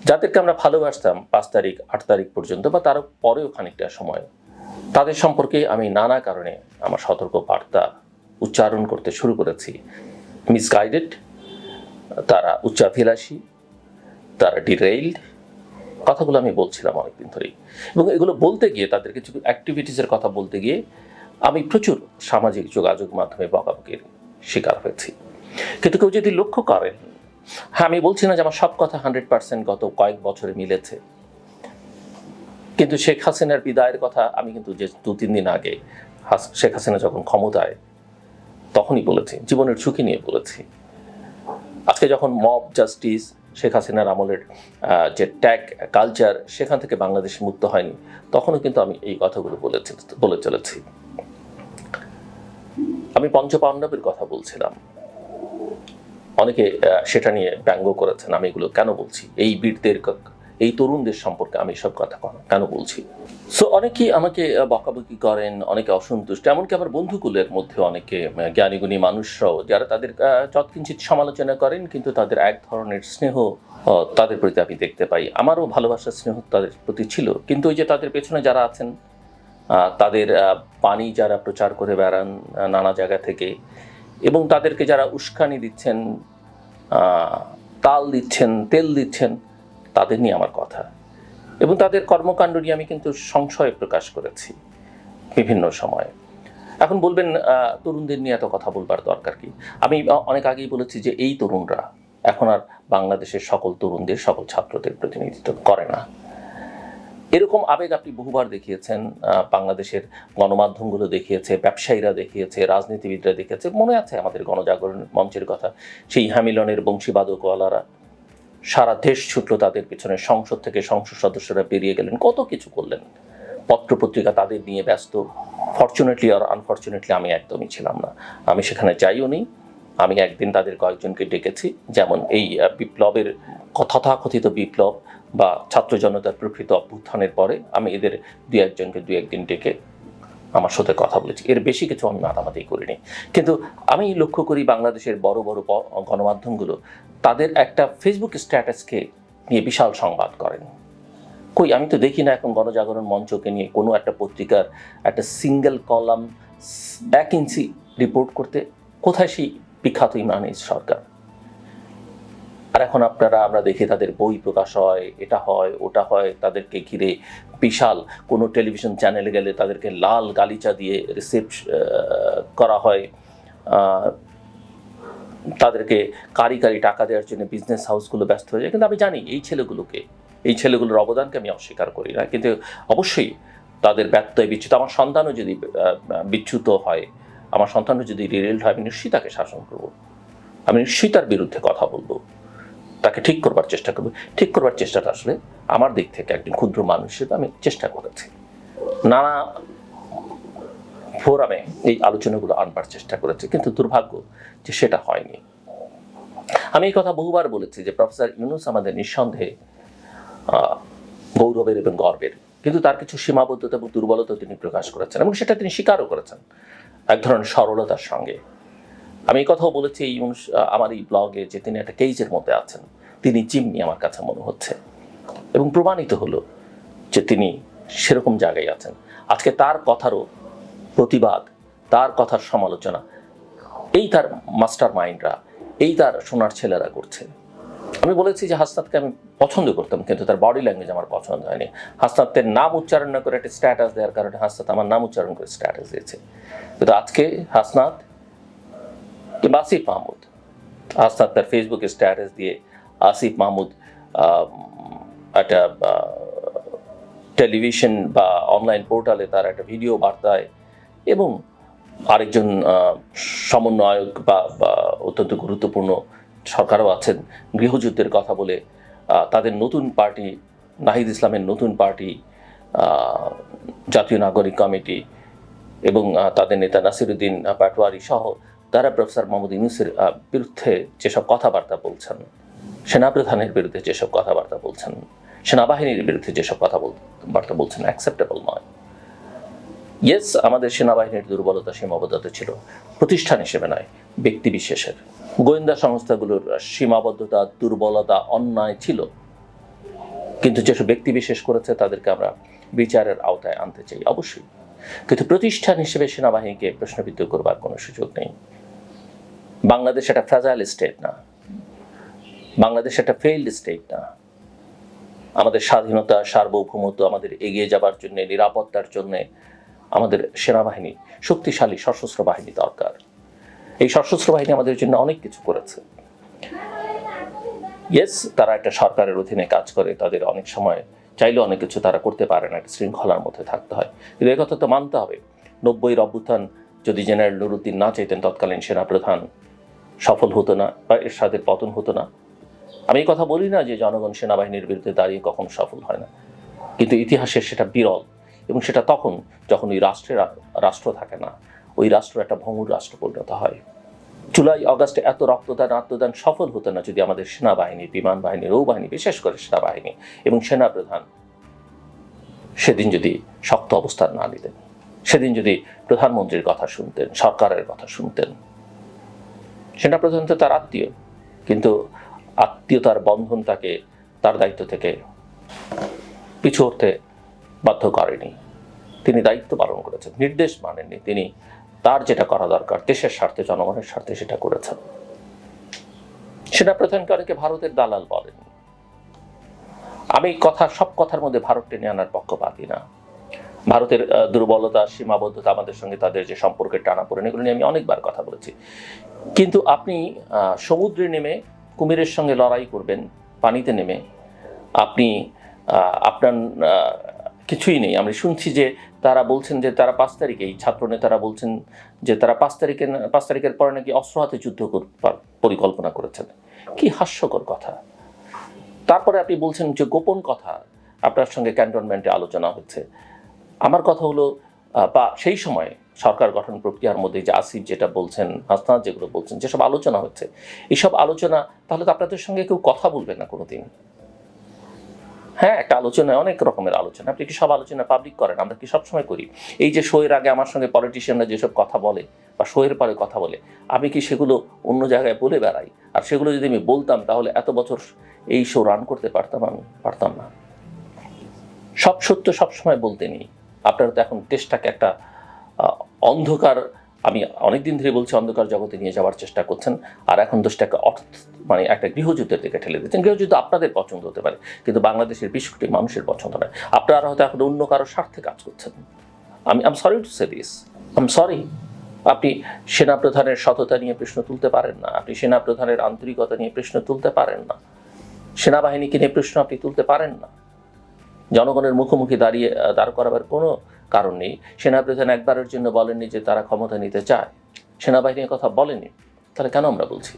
যাদেরকে আমরা ভালোবাসতাম 5 তারিখ 8 তারিখ পর্যন্ত বা তার পরেও খানিকটা সময়, তাদের সম্পর্কে আমি নানা কারণে আমার সতর্ক বার্তা উচ্চারণ করতে শুরু করেছি। মিসগাইডেড, তারা উচ্চাভিলাষী, তারা ডিরেইলড, কথাগুলো আমি বলছিলাম অনেকদিন ধরেই। এবং এগুলো বলতে গিয়ে, তাদের কিছু অ্যাক্টিভিটিসের কথা বলতে গিয়ে আমি প্রচুর সামাজিক যোগাযোগ মাধ্যমে বকাবকির শিকার হয়েছি। কিন্তু কেউ যদি লক্ষ্য করেন, হ্যাঁ, আমি বলছি না যে আমার সব কথা 100% গত কয়েক বছরে মিলেছে, কিন্তু শেখ হাসিনার বিদায়ের কথা আমি কিন্তু যে 2-3 দিন আগে শেখ হাসিনা যখন ক্ষমতায়, তখনই বলেছি, জীবনের ঝুঁকি নিয়ে বলেছি। আজকে যখন মব জাস্টিস, শেখ হাসিনার আমলের যে ট্যাগ কালচার, সেখান থেকে বাংলাদেশ মুক্ত হয়নি, তখনও কিন্তু আমি এই কথাগুলো বলে চলেছি। আমি পঞ্চপাণ্ডবের কথা বলছিলাম, অনেকে সেটা নিয়ে ব্যঙ্গ করেছেন। আমি এগুলো কেন বলছি, এই বীরদের, এই তরুণদের সম্পর্কে আমি সব কথা কেন বলছি? সো অনেকেই আমাকে বকাবকি করেন, অনেকে অসন্তুষ্ট, এমনকি আমার বন্ধুকুলের মধ্যে অনেকে জ্ঞানীগুণী মানুষরাও, যারা তাদের যৎকিঞ্চিত সমালোচনা করেন, কিন্তু তাদের এক ধরনের স্নেহ তাদের প্রতি আমি দেখতে পাই। আমারও ভালোবাসার স্নেহ তাদের প্রতি ছিল, কিন্তু ওই যে তাদের পেছনে যারা আছেন, তাদের পানি যারা প্রচার করে বেড়ান নানা জায়গা থেকে, এবং তাদেরকে যারা উস্কানি দিচ্ছেন, তাল দিচ্ছেন, তেল দিচ্ছেন, তাদের নিয়ে আমার কথা। এবং তাদের কর্মকাণ্ড নিয়ে আমি কিন্তু সংশয় প্রকাশ করেছি বিভিন্ন সময়ে। এখন বলবেন তরুণদের নিয়ে এত কথা বলবার দরকার কি? আমি অনেক আগেই বলেছি যে এই তরুণরা এখন আর বাংলাদেশের সকল তরুণদের, সকল ছাত্রদের প্রতিনিধিত্ব করে না। এরকম আবেগ আপনি বহুবার দেখিয়েছেন, বাংলাদেশের গণমাধ্যমগুলো দেখিয়েছে, ব্যবসায়ীরা দেখিয়েছে, রাজনীতিবিদরা দেখিয়েছে। মনে আছে আমাদের গণজাগরণ মঞ্চের কথা, সেই হ্যামিলনের বংশীবাদকওয়ালারা সারা দেশ ছুটল তাদের পিছনে, সংসদ থেকে সংসদ সদস্যরা বেরিয়ে গেলেন, কত কিছু করলেন, পত্রপত্রিকা তাদের নিয়ে ব্যস্ত। ফর্চুনেটলি আর আনফর্চুনেটলি আমি একদমই ছিলাম না, আমি সেখানে যাইও নি। আমি একদিন তাদের কয়েকজনকে ডেকেছি, যেমন এই বিপ্লবের, তথাকথিত বিপ্লব বা ছাত্র জনতার প্রকৃত অভ্যুত্থানের পরে আমি এদের দু একদিন ডেকে আমার সাথে কথা বলেছি। এর বেশি কিছু আমি মাতামাতি করিনি। কিন্তু আমি লক্ষ্য করি বাংলাদেশের বড় বড় গণমাধ্যমগুলো তাদের একটা ফেসবুক স্ট্যাটাসকে নিয়ে বিশাল সংবাদ করেন। কই, আমি তো দেখি না এখন গণজাগরণ মঞ্চকে নিয়ে কোনো একটা পত্রিকার একটা সিঙ্গেল কলাম 1 ইঞ্চি রিপোর্ট করতে। কোথায় সেই বিখ্যাত ইমরান সরকার? আর এখন আমরা দেখি তাদের বই প্রকাশ হয়, এটা হয় ওটা হয়, তাদেরকে ঘিরে বিশাল কোনো টেলিভিশন চ্যানেলে গেলে তাদেরকে লাল গালিচা দিয়ে করা হয়, তাদেরকে কারি টাকা দেওয়ার জন্য বিজনেস হাউসগুলো ব্যস্ত হয়ে যায়। কিন্তু আমি জানি এই ছেলেগুলোর অবদানকে আমি অস্বীকার করি না, কিন্তু অবশ্যই তাদের ব্যত্যয় বিচ্যুত, আমার সন্তানও যদি বিচ্যুত হয়, আমার সন্তানও যদি রিরেল্ড হয়, আমি নিশ্চয়ই তাকে শাসন করব, আমি নিশ্চয়ই তার বিরুদ্ধে কথা বলবো, তাকে ঠিক করবার চেষ্টা করবো। ঠিক করবার চেষ্টাটা আসলে আমার দিক থেকে একজন ক্ষুদ্র মানুষ হিসেবে আমি চেষ্টা করেছি, নানা ফোরামে এই আলোচনাগুলো আনবার চেষ্টা করেছি, কিন্তু দুর্ভাগ্য যে সেটা হয়নি। আমি এই কথা বহুবার বলেছি যে প্রফেসর ইউনূস আমাদের নিঃসন্দেহে গৌরবের এবং গর্বের, কিন্তু তার কিছু সীমাবদ্ধতা এবং দুর্বলতা তিনি প্রকাশ করেছেন, এবং সেটা তিনি স্বীকারও করেছেন এক ধরনের সরলতার সঙ্গে। আমি এই কথাও বলেছি আমার এই ব্লগে যে তিনি একটা কেজের মধ্যে আছেন, তিনি জিম্মি আমার কাছে মনে হচ্ছে, এবং প্রমাণিত হলো যে তিনি সেরকম জায়গায় আছেন। আজকে তার কথারও প্রতিবাদ, তার কথার সমালোচনা এই তার মাস্টার মাইন্ডরা, এই তার সোনার ছেলেরা করছে। আমি বলেছি যে হাসনাতকে আমি পছন্দ করতাম, কিন্তু তার বডি ল্যাঙ্গুয়েজ আমার পছন্দ হয়নি। হাসনাতের নাম উচ্চারণ না করে একটা স্ট্যাটাস দেওয়ার কারণে হাসনাত আমার নাম উচ্চারণ করে স্ট্যাটাস দিয়েছে। কিন্তু আজকে হাসনাত কিংবা আসিফ মাহমুদ, হাসনাত তার ফেসবুকে স্ট্যাটাস দিয়ে আসিফ মাহমুদ একটা টেলিভিশন বা অনলাইন পোর্টালে তার একটা ভিডিও বার্তায়, এবং আরেকজন সমন্বয়ক বা অত্যন্ত গুরুত্বপূর্ণ সরকারও আছেন, গৃহযুদ্ধের কথা বলে তাদের নতুন পার্টি, নাহিদ ইসলামের নতুন পার্টি, জাতীয় নাগরিক কমিটি এবং তাদের নেতা নাসিরুদ্দিন পাটোয়ারি সহ তারা প্রফেসর মোহাম্মদ ইউনূসের বিরুদ্ধে যেসব কথাবার্তা বলছেন, সেনাপ্রধানের বিরুদ্ধে যেসব কথাবার্তা বলছেন, সেনাবাহিনীর বিরুদ্ধে যেসব কথাবার্তা বলছেন, অ্যাকসেপ্টেবল নয়। ইয়েস, আমাদের সেনাবাহিনীর দুর্বলতা সীমাবদ্ধতা ছিল, প্রতিষ্ঠান হিসেবে নয়, ব্যক্তিবিশেষের। গোয়েন্দা সংস্থাগুলোর সীমাবদ্ধতা, দুর্বলতা, অন্যায় ছিল, কিন্তু যেসব ব্যক্তি বিশেষ করেছে তাদেরকে আমরা বিচারের আওতায় আনতে চাই অবশ্যই, কিন্তু প্রতিষ্ঠান হিসেবে সেনাবাহিনীকে প্রশ্নবিদ্ধ করবার কোনো সুযোগ নেই। বাংলাদেশ একটা ফ্রাজাইল স্টেট না, বাংলাদেশ একটা ফেইল্ড স্টেট না। আমাদের স্বাধীনতা, সার্বভৌমত্ব, আমাদের এগিয়ে যাবার জন্য, নিরাপত্তার জন্য আমাদের সেনাবাহিনী, শক্তিশালী সশস্ত্র বাহিনী দরকার। এই সশস্ত্র বাহিনী আমাদের জন্য অনেক কিছু করেছে। ইয়েস, তারা একটা সরকারের অধীনে কাজ করে, তাদের অনেক সময় চাইলে অনেক কিছু তারা করতে পারে না, একটা শৃঙ্খলার মধ্যে থাকতে হয়। কিন্তু এই কথা তো মানতে হবে, 90-এর অভ্যুত্থান যদি জেনারেল নুরুদ্দিন না চাইতেন, তৎকালীন সেনাপ্রধান, সফল হতো না বা এরশাদের পতন হতো না। আমি এই কথা বলি না যে জনগণ সেনাবাহিনীর বিরুদ্ধে দাঁড়িয়ে কখনো সফল হয় না, কিন্তু ইতিহাসে সেটা বিরল, এবং সেটা তখন যখন ওই রাষ্ট্র থাকে না, ওই রাষ্ট্র একটা ভঙ্গুর রাষ্ট্র পরিণত হয়। জুলাই আগস্টে এত রক্তদান আত্মদান সফল হতো না যদি আমাদের সেনাবাহিনী, বিমান বাহিনী, নৌবাহিনী, বিশেষ করে সেনাবাহিনী এবং সেনাপ্রধান সেদিন যদি শক্ত অবস্থান না নিতেন, সেদিন যদি প্রধানমন্ত্রীর কথা শুনতেন, সরকারের কথা শুনতেন। সেনাপ্রধান তো তার আত্মীয়, কিন্তু আত্মীয়তার বন্ধন তাকে তার দায়িত্ব থেকে পিছু হটতে বাধ্য করেনি। তিনি দায়িত্ব পালন করেছেন, নির্দেশ মানেননি, তিনি তার যেটা করা দরকার দেশের স্বার্থে, জনগণের স্বার্থে সেটা করেছেন। সেনাপ্রধানকে অনেকে ভারতের দালাল বলেন। আমি সব কথার মধ্যে ভারত টেনে আনার পক্ষপাতী না। ভারতের দুর্বলতা, সীমাবদ্ধতা, আমাদের সঙ্গে তাদের যে সম্পর্কের টানাপোড়েন, এগুলো নিয়ে আমি অনেকবার কথা বলেছি। কিন্তু আপনি সমুদ্রে নেমে কুমিরের সঙ্গে লড়াই করবেন, পানিতে নেমে আপনি আপনার কিছুই নেই। আমরা শুনছি যে তারা বলছেন যে তারা 5 তারিখে, এই ছাত্র নেতারা বলছেন যে তারা 5 তারিখের পরে নাকি অস্ত্র হাতে যুদ্ধ পরিকল্পনা করেছেন। কি হাস্যকর কথা। তারপরে আপনি বলছেন যে গোপন কথা আপনার সঙ্গে ক্যান্টনমেন্টে আলোচনা হচ্ছে। আমার কথা হলো, বা সেই সময় সরকার গঠন প্রক্রিয়ার মধ্যে যে আসিফ যেটা বলছেন, হাসনাত যেগুলো বলছেন, যেসব আলোচনা হচ্ছে, এইসব আলোচনা তাহলে তো আপনাদের সঙ্গে কেউ কথা বলবে না কোনোদিন। হ্যাঁ, একটা আলোচনায় অনেক রকমের আলোচনা, আপনি কি সব আলোচনা পাবলিক করেন? আমরা কি সবসময় করি? এই যে শোয়ের আগে আমার সঙ্গে পলিটিশিয়ানরা যেসব কথা বলে বা শোয়ের পরে কথা বলে, আমি কি সেগুলো অন্য জায়গায় বলে বেড়াই? আর সেগুলো যদি আমি বলতাম তাহলে এত বছর এই শো রান করতে পারতাম? আমি পারতাম না। সব সত্য সবসময় বলতে নেই। আপনারা তো এখন দেশটাকে একটা অন্ধকার, আমি অনেকদিন ধরে বলছি, অন্ধকার জগতে নিয়ে যাওয়ার চেষ্টা করছেন। আর এখন দেশটাকে মানে একটা গৃহযুদ্ধের দিকে ঠেলে দিচ্ছেন। গৃহযুদ্ধ আপনাদের পছন্দ হতে পারে, কিন্তু বাংলাদেশের 20 কোটি মানুষের পছন্দ নয়। আপনারা হয়তো এখন অন্য কারো স্বার্থে কাজ করছেন। I'm sorry to say this, I'm sorry. আপনি সেনাপ্রধানের সততা নিয়ে প্রশ্ন তুলতে পারেন না, আপনি সেনাপ্রধানের আন্তরিকতা নিয়ে প্রশ্ন তুলতে পারেন না, সেনাবাহিনীকে নিয়ে প্রশ্ন আপনি তুলতে পারেন না। জনগণের মুখোমুখি দাঁড় করাবার কোনো কারণ নেই। সেনাপ্রধান একবারের জন্য বলেননি যে তারা ক্ষমতা নিতে চায়, সেনাবাহিনীর কথা বলেনি, তাহলে কেন আমরা বলছি?